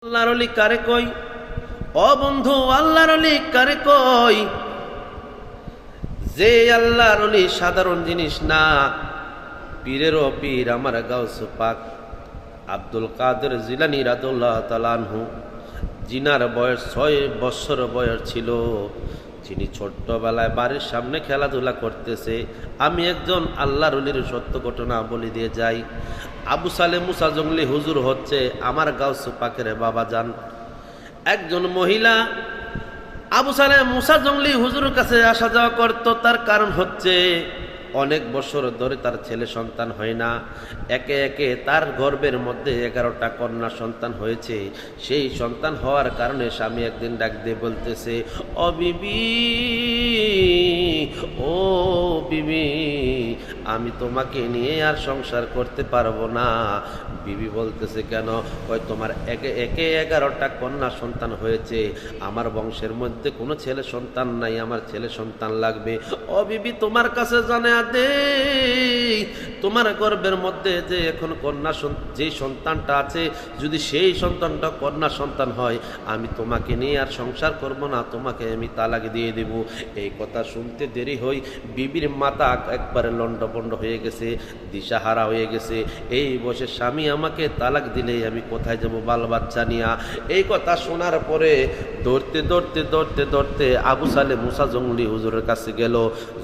আল্লাহর ওলি কারে কই? ও বন্ধু, আল্লাহর ওলি কারে কই? যে আল্লাহর ওলি সাধারণ জিনিস না, পীরেরও পীর আমার গাউস পাক আব্দুল কাদের জিলানী রাদিয়াল্লাহু তাআলা আনহু, জিনার বয়স 6 বছর বয়স ছিল। যিনি ছোট্টবেলায় বাড়ির সামনে খেলাধুলা করতেছে। আমি একজন আল্লাহর ওলির সত্য ঘটনা বলে দিয়ে যাই। আবু সালে মুসা জঙ্গলি হুজুর হচ্ছে আমার গাউস পাকের বাবা যান। একজন মহিলা আবু সালে মুসা জঙ্গলি হুজুরের কাছে আসা যাওয়া করত। তার কারণ হচ্ছে অনেক বছর ধরে তার ছেলে সন্তান হয় না। একে একে তার গর্ভের মধ্যে 11টা কন্যা সন্তান হয়েছে। সেই সন্তান হওয়ার কারণে স্বামী একদিন ডাক দিয়ে বলতেছে, ও বিবি, ও বিবি, আমি তোমাকে নিয়ে আর সংসার করতে পারবো না। বিবি বলতেছে, কেন? ওই তোমার একে একে 11টা কন্যা সন্তান হয়েছে, আমার বংশের মধ্যে কোনো ছেলে সন্তান নাই, আমার ছেলে সন্তান লাগবে। ও বিবি, তোমার কাছে জানে দে, তোমার গর্ভের মধ্যে যে এখন কন্যা যে সন্তানটা আছে, যদি সেই সন্তানটা কন্যা সন্তান হয়, আমি তোমাকে নিয়ে আর সংসার করব না, তোমাকে আমি তালাক দিয়ে দেব। এই কথা শুনতে দেরি হই, বিবির মাথা একবারে লন্ডভন্ড হয়ে গেছে, দিশাহারা হয়ে গেছে। এই বয়সে স্বামী আমাকে তালাক দিলে আমি কোথায় যাব বাল বাচ্চা নিয়া? এই কথা শোনার পরে দৌড়তে দৌড়তে দৌড়তে দৌড়তে আবু সালে মুসা জঙ্গলি হুজুরের কাছে গেল।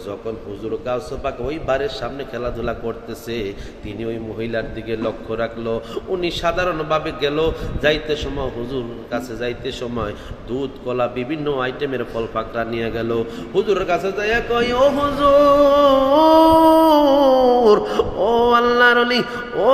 যখন হুজুর গাউস পাক ওই বাড়ির সামনে খেলাধুলা করতেছে, তিনি ওই মহিলার দিকে লক্ষ্য রাখলো। উনি সাধারণভাবে গেল, যাইতে সময় হুজুর কাছে যাইতে সময় দুধ কলা বিভিন্ন আইটেমের ফল পাকড়া নিয়ে গেল। হুজুরের কাছে যাইয়া কই, ও হুজুর, ও আল্লাহর ওলি, ও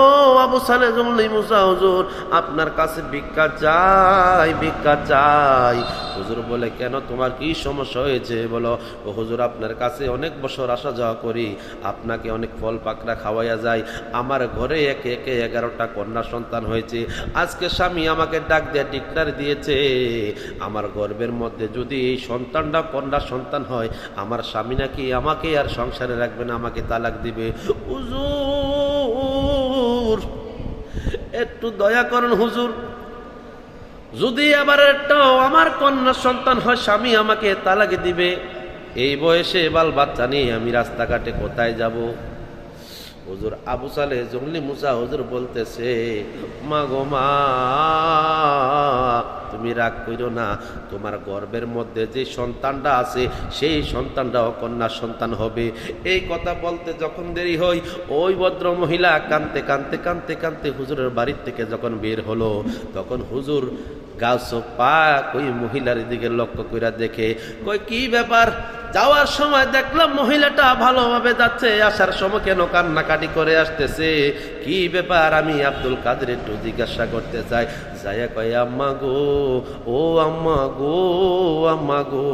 আবু সালে জঙ্গলি মুসা হুজুর, আপনার কাছে ভিক্ষা চাই, ভিক্ষা চাই। হুজুর বলে, কেন, তোমার কি সমস্যা হয়েছে বলো? ও হুজুর, আপনার কাছে অনেক বছর আসা যাওয়া করি, আপনাকে অনেক ফল পাকড়া খাওয়াইয়া যায়, আমার ঘরে একে একে 11টা কন্যা সন্তান হয়েছে। আজকে স্বামী আমাকে ডাক দিয়ে ডিক্লার দিয়েছে, আমার গর্ভের মধ্যে যদি এই সন্তানটা কন্যা সন্তান হয়, আমার স্বামী নাকি আমাকে আর সংসারে রাখবে না, আমাকে তালাক দিবে। হুজুর, একটু দয়া করুন হুজুর, যদি আবার একটাও আমার কন্যা সন্তান হয়, স্বামী আমাকে তালাক দিবে। এই বয়সে বাল বাচ্চা নিয়ে আমি রাস্তাঘাটে কোথায় যাব? হুজুর আবু সালে জঙ্গলি মুসা হুজুর বলতেছে, মা গো মা, তুমি রাগ কইরো না, তোমার গর্ভের মধ্যে যে সন্তানটা আছে সেই সন্তানটাও কন্যা সন্তান হবে। এই কথা বলতে যখন দেরি হয়, ওই ভদ্র মহিলা কাঁদতে কাঁদতে কাঁদতে কাঁদতে হুজুরের বাড়ির থেকে যখন বের হলো, তখন হুজুর গাউস পাক ওই মহিলার দিকে লক্ষ্য কইরা দেখে, কই কি ব্যাপার? যাওয়ার সময় দেখলাম মহিলাটা ভালোভাবে যাচ্ছে, আসার সময় কেন কান্নাকাটি করে আসতেছে, কি ব্যাপার? আমি আব্দুল কাদের একটু জিজ্ঞাসা করতে চাই। যাইয়া কয়, আম্মা গো, ও আম্মা গো, আম্মা গো,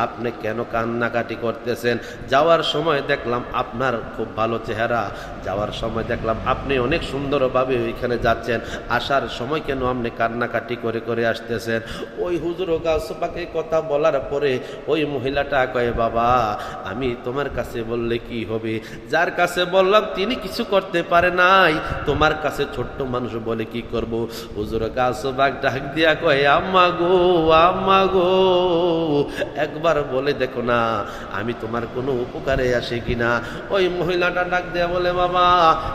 আপনি কেন কান্নাকাটি করতেছেন? যাওয়ার সময় দেখলাম আপনার খুব ভালো চেহারা, যাওয়ার সময় দেখলাম আপনি অনেক সুন্দরভাবে ওইখানে যাচ্ছেন, আসার সময় কেন আপনি কান্নাকাটি করে করে আসতেছেন? ওই হুজুর গাউস পাকে কথা বলার পরে ওই মহিলাটা কয়, বাবা, আমি তোমার কাছে বললে কি হবে? যার কাছে বললাম তিনি কিছু করতে পারে নাই, তোমার কাছে ছোট্ট মানুষ বলে কি করব? হুজুর গাউস পাক ডাক দিয়া কয়, আম্মা গো, আম্মা গো, একবার বলে দেখো না আমি তোমার কোনো উপকারে আসে কিনা। ওই মহিলাটা ডাক দিয়া বলে, বাবা,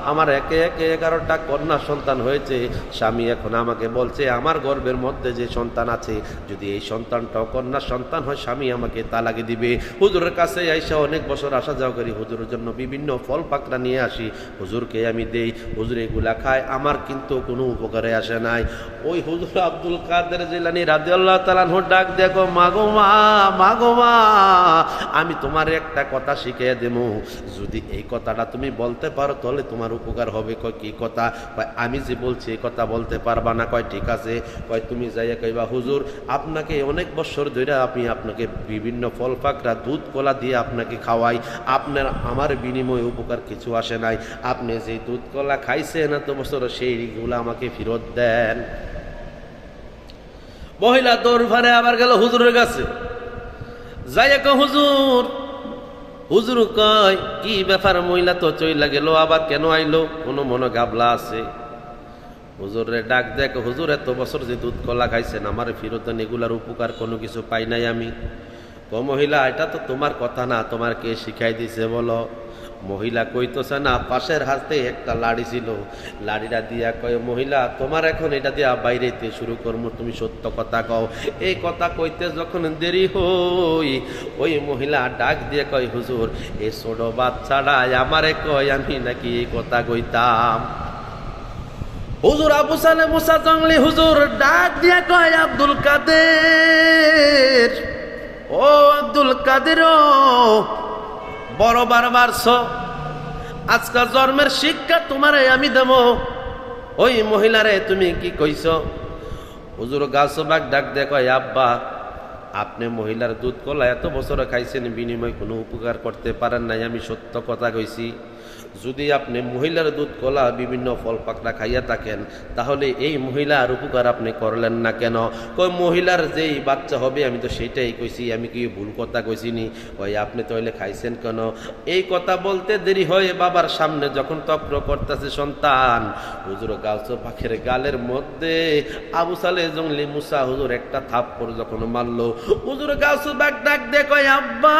আমার একে একে 11টা কন্যা সন্তান হয়েছে, স্বামী এখন আমাকে বলছে আমার গর্ভের মধ্যে যে সন্তান আছে, যদি এই সন্তানটাও কন্যা সন্তান হয়, স্বামী আমাকে তালাক দিবে। হুজুরের কাছে আইসা অনেক বছর আসা যাওয়া করি, হুজুরের জন্য বিভিন্ন ফল পাকড়া নিয়ে আসি, হুজুরকে আমি দেই, হুজুর এগুলা খায়, আমার কিন্তু কোনো উপকারে আসে নাই। ওই হুজুর আব্দুল কাদের জিলানী রাদিয়াল্লাহু তাআলা আনহু ডাক দেখো, মাগো মা, মাগো মা, আমি তোমার একটা কথা শিখিয়ে দেব, যদি এই কথাটা তুমি বলতে পারো তাহলে তোমার উপকার হবে। কয় কি কথা? কয় আমি যে বলছি এই কথা বলতে পারবা না? কয় ঠিক আছে। কয় তুমি যাইয়া কইবা, হুজুর আপনাকে অনেক বছর ধরে আমি আপনাকে বিভিন্ন ফল পাকড়া দুধ কলা দিয়ে আপনাকে খাওয়াই, আপনার আমার বিনিময়ে উপকার কিছু আসে নাই, আপনি যে দুধ কলা খাইছেন এত বছর সেইগুলো আমাকে ফেরত দেন। মহিলা দৌড় ভারে আবার গেল হুজুরের কাছে, যাইয়া কয়, হুজুর, হুজুর কয় কি ব্যাপার? মহিলা তো চইলা গেল, আবার কেন আইলো? কোনো মনো গাবলা আছে? হুজুরে ডাক দেখ, হুজুর এত বছর যে দুধ কলা খাইছেন আমার ফিরত দেন, এগুলার উপকার কোনো কিছু পাই নাই আমি। ও মহিলা, এটা তো তোমার কথা না, তোমার কে শিখাই দিছে বলো? মহিলা কইতেছে না, পাশের হাতে একটা লাড়ি ছিল, লাড়িটা দিয়া কয়, মহিলা তোমার এখন এটা দিয়া বাইরেতে শুরু করবো, তুমি সত্য কথা কও। এই কথা কইতে যখন দেরি হই, ওই মহিলা ডাক দিয়ে কয়, হুজুর এই ছোট বাচ্চাটা আমারে কয় আমি নাকি এই কথা কইতাম। হুজুর আবু সালে মুসা জঙ্গলি হুজুর ডাক দিয়া কয়, আব্দুল কাদের, ও আব্দুল কাদের, বড় বারবারছ, আজকাল জন্মের শিক্ষা তোমারে আমি দেব। ওই মহিলারে তুমি কি কইছ? হুজুর গাছবাগ ডাক দিয়ে কয়, আব্বা আপনি মহিলার দুধ কলা এত বছর খাইছেন, বিনিময় কোনো উপকার করতে পারেন নাই, আমি সত্য কথা কইছি। যদি আপনি মহিলার দুধ কলা বিভিন্ন ফল পাকড়া খাইয়া থাকেন, তাহলে এই মহিলার উপকার আপনি করলেন না কেন? কই মহিলার যেই বাচ্চা হবে আমি তো সেটাই কইছি, আমি কি ভুল কথা কইছিনি? ওই আপনি তাহলে খাইছেন কেন? এই কথা বলতে দেরি হয়, বাবার সামনে যখন তক্র করতেছে সন্তান, হুজুর গাছ পাখের গালের মধ্যে আবু সালে জঙ্গলি মুসা হুজুর একটা থাপ্পড় যখন মারলো, হুজুর গাছ বাগ ডাক দে কয়, আব্বা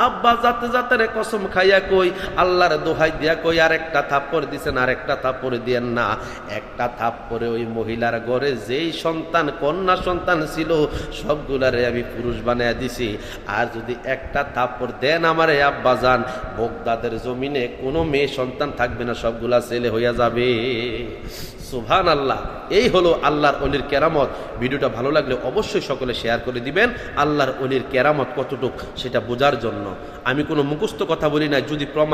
আব্বা যাতে যাতে রে কসম খাইয়া কই, আল্লাহর দোহাই দিয়া কই, আর একটা থাপ্পড় দিছেন, আর একটা থাপ্পড় দিয়েন না। একটা থাপ্পড়ে ওই মহিলার ঘরে যেই সন্তান কন্যা সন্তান ছিল সবগুলারে আমি পুরুষ বানাইয়া দিছি। আর যদি একটা থাপ্পড় দেন আমারে আব্বা যান, বগদাদের জমিনে কোনো মেয়ে সন্তান থাকবে না, সবগুলা ছেলে হইয়া যাবে। সুবহান আল্লাহ। এই হলো আল্লাহর ওলির কেরামত। ভিডিওটা ভালো লাগলে অবশ্যই সকলে শেয়ার করে দিবেন। আল্লাহর ওলির কেরামত কতটুক সেটা বোঝার জন্য। আমি কোনো মুখস্থ কথা বলি না, যদি প্রমাণ